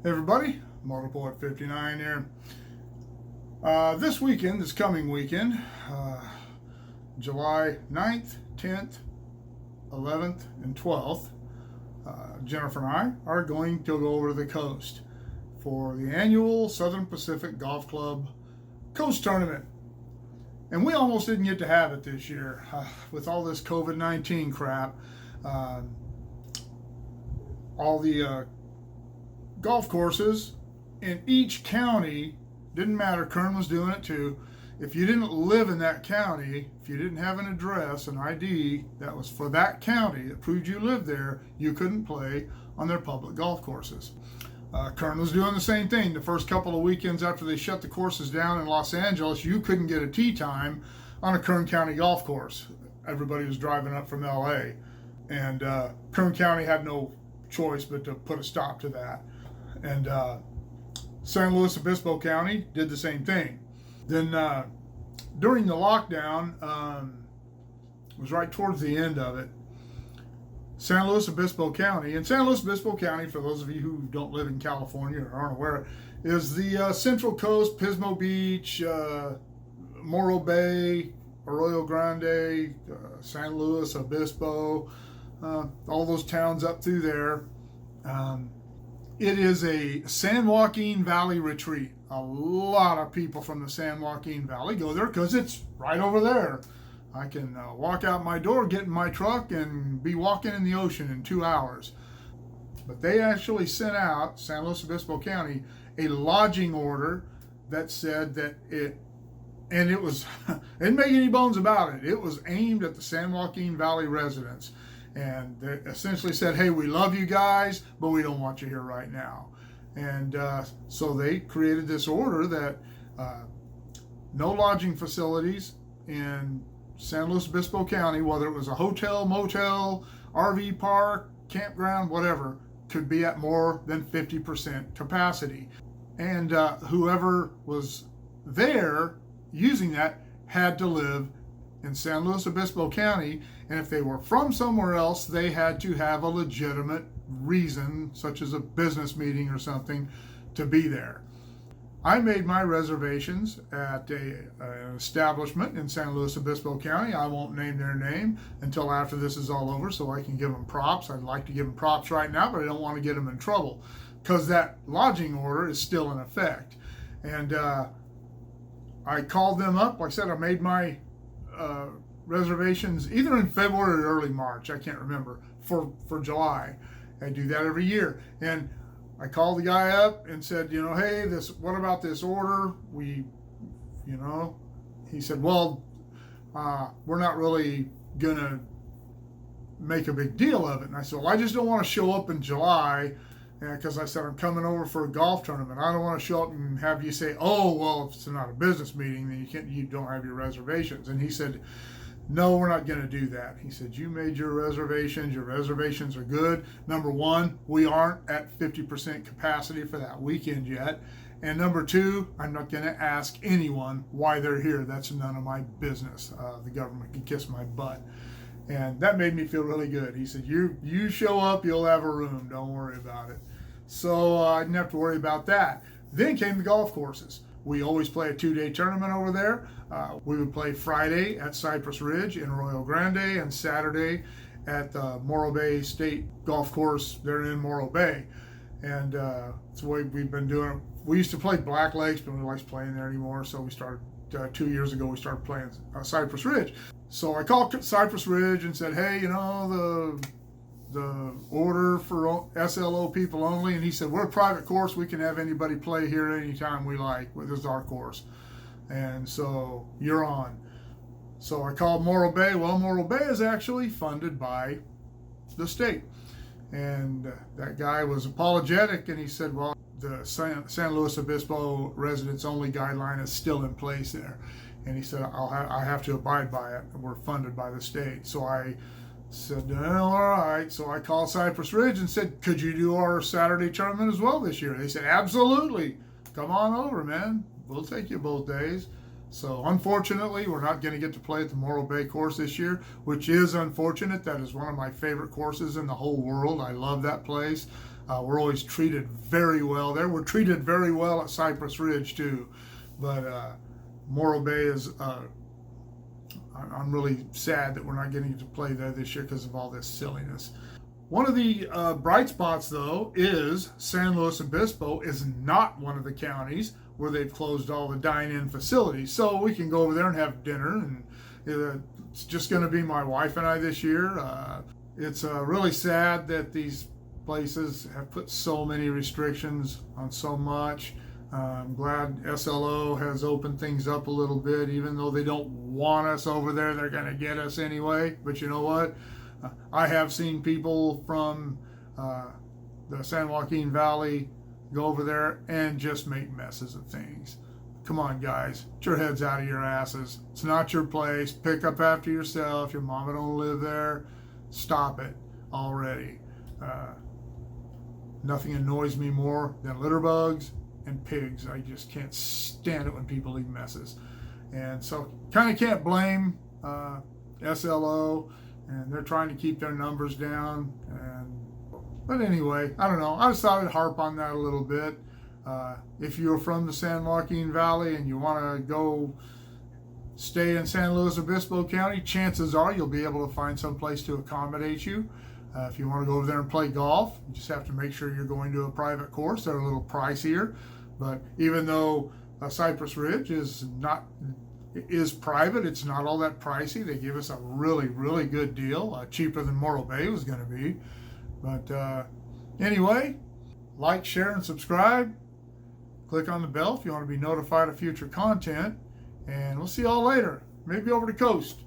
Hey everybody, Motorpoet 59 here. This coming weekend, July 9th, 10th, 11th, and 12th, Jennifer and I are going to go over to the coast for the annual Southern Pacific Golf Club Coast Tournament. And we almost didn't get to have it this year with all this COVID-19 crap. All the golf courses in each county, didn't matter, Kern was doing it too. If you didn't live in that county, if you didn't have an address, an ID that was for that county that proved you lived there, you couldn't play on their public golf courses. Kern was doing the same thing. The first couple of weekends after they shut the courses down in Los Angeles, you couldn't get a tee time on a Kern County golf course. Everybody was driving up from LA, and Kern County had no choice but to put a stop to that. And San Luis Obispo County did the same thing. Then during the lockdown, it was right towards the end of it, San Luis Obispo County, and San Luis Obispo County, for those of you who don't live in California or aren't aware, is the Central Coast, Pismo Beach, Morro Bay, Arroyo Grande, San Luis Obispo, all those towns up through there. It is a San Joaquin Valley retreat. A lot of people from the San Joaquin Valley go there because it's right over there. I can walk out my door, get in my truck, and be walking in the ocean in 2 hours. But they actually sent out, San Luis Obispo County, a lodging order that said that it was, didn't make any bones about it, it was aimed at the San Joaquin Valley residents. And they essentially said, hey, we love you guys, but we don't want you here right now. And so they created this order that no lodging facilities in San Luis Obispo County, whether it was a hotel, motel, RV park, campground, whatever, could be at more than 50% capacity. And whoever was there using that had to live in San Luis Obispo County, and if they were from somewhere else, they had to have a legitimate reason, such as a business meeting or something, to be there. I made my reservations at an establishment in San Luis Obispo County. I won't name their name until after this is all over, so I can give them props. I'd like to give them props right now, but I don't want to get them in trouble because that lodging order is still in effect. And I called them up. Like I said, I made my reservations either in February or early March, I can't remember, for July. I do that every year. And I called the guy up and said, hey, what about this order? He said, well, we're not really gonna make a big deal of it. And I said, well, I just don't want to show up in July because I said, I'm coming over for a golf tournament. I don't want to show up and have you say, oh, well, if it's not a business meeting, then you don't have your reservations. And he said, no, we're not going to do that. He said, you made your reservations are good. Number one, we aren't at 50% capacity for that weekend yet. And number two, I'm not going to ask anyone why they're here. That's none of my business. The government can kiss my butt. And that made me feel really good. He said, you show up, you'll have a room. Don't worry about it. So I didn't have to worry about that. Then came the golf courses. We always play a 2-day tournament over there. We would play Friday at Cypress Ridge in Arroyo Grande and Saturday at the Morro Bay State Golf Course there in Morro Bay. And that's the way we've been doing it. We used to play Black Lakes, but we don't like playing there anymore. So we started 2 years ago, we started playing Cypress Ridge. So I called Cypress Ridge and said, hey, the order for SLO people only. And he said, we're a private course. We can have anybody play here anytime we like. This is our course. And so you're on. So I called Morro Bay. Well, Morro Bay is actually funded by the state. And that guy was apologetic, and he said, well, the San Luis Obispo residents only guideline is still in place there. And he said, I have to abide by it. We're funded by the state. So I said, all right. So I called Cypress Ridge and said, could you do our Saturday tournament as well this year? They said, absolutely. Come on over, man. We'll take you both days. So unfortunately, we're not going to get to play at the Morro Bay course this year, which is unfortunate. That is one of my favorite courses in the whole world. I love that place. We're always treated very well there. We're treated very well at Cypress Ridge too. But Morro Bay is, I'm really sad that we're not getting to play there this year because of all this silliness. One of the bright spots, though, is San Luis Obispo is not one of the counties where they've closed all the dine-in facilities. So we can go over there and have dinner, and it's just going to be my wife and I this year. It's really sad that these places have put so many restrictions on so much. I'm glad SLO has opened things up a little bit, even though they don't want us over there. They're going to get us anyway. But you know what? I have seen people from the San Joaquin Valley go over there and just make messes of things. Come on, guys, get your heads out of your asses. It's not your place. Pick up after yourself. Your mama don't live there. Stop it already. Nothing annoys me more than litter bugs and pigs. I just can't stand it when people leave messes. And so kind of can't blame SLO, and they're trying to keep their numbers down. But anyway, I don't know. I just thought I'd harp on that a little bit. If you're from the San Joaquin Valley and you want to go stay in San Luis Obispo County, chances are you'll be able to find some place to accommodate you. If you want to go over there and play golf, you just have to make sure you're going to a private course. They're a little pricier. But even though Cypress Ridge is private, it's not all that pricey. They give us a really, really good deal, cheaper than Morro Bay was going to be. But anyway, like, share, and subscribe. Click on the bell if you want to be notified of future content. And we'll see y'all later. Maybe over the coast.